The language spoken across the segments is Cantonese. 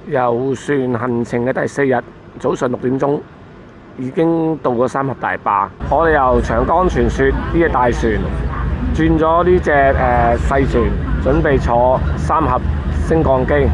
遊船行程嘅第4日，早上6點鐘已經到咗三峽大壩。我哋由長江傳說呢隻大船轉咗呢隻細船，準備坐三峽升降機。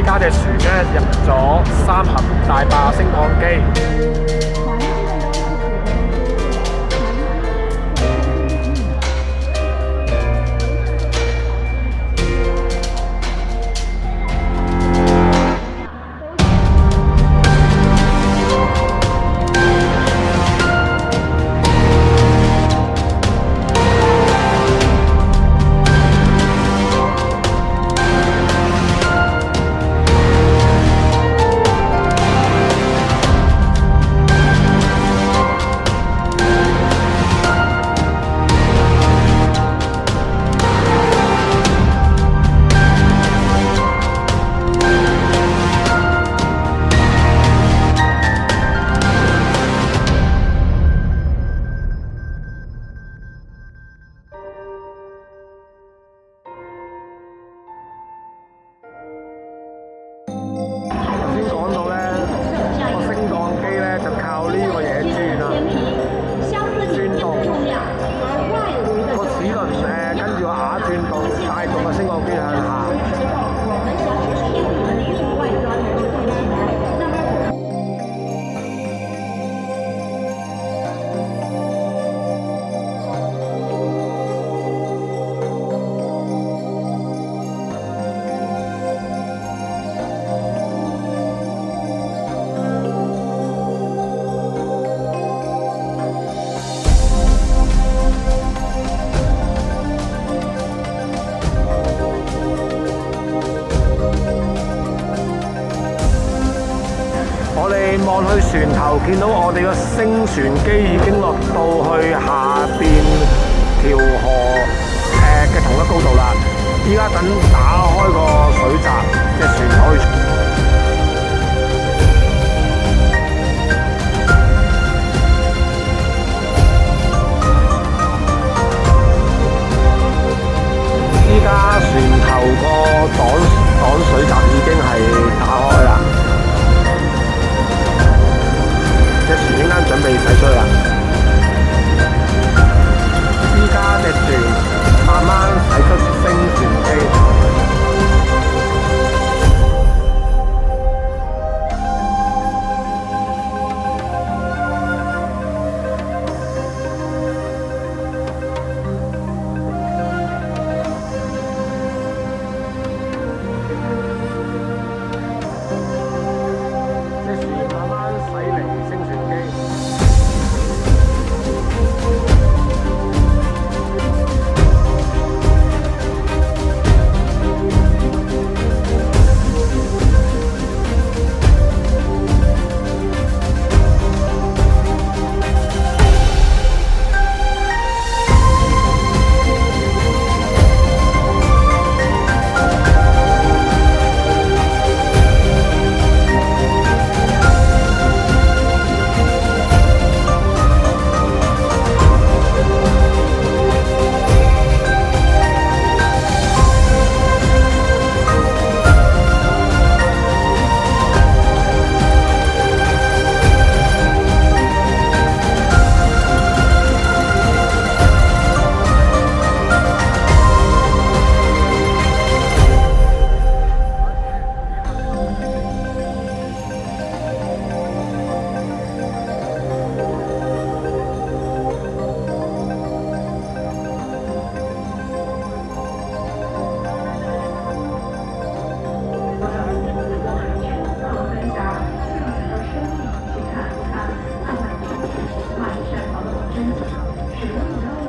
家隻船咧入咗三峽大壩升降機。望去船頭，見到我哋個升船機已經落到去下邊條河嘅同一高度啦。依家等打開個水閘，隻船可以。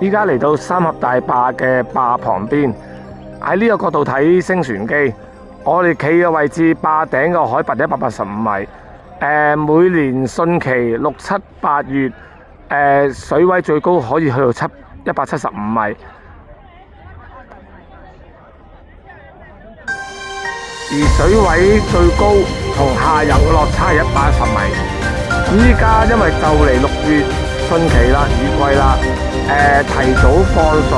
依家嚟到三峽大壩嘅壩旁邊，喺呢個角度睇升船機，我哋企嘅位置壩頂嘅海拔185米。每年汛期6、7、8月，水位最高可以去到175米，而水位最高同下游嘅落差係110米。依家因為就嚟6月汛期啦，雨季啦，提早放水，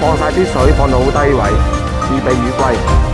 放晒啲水放到好低位，預備雨季。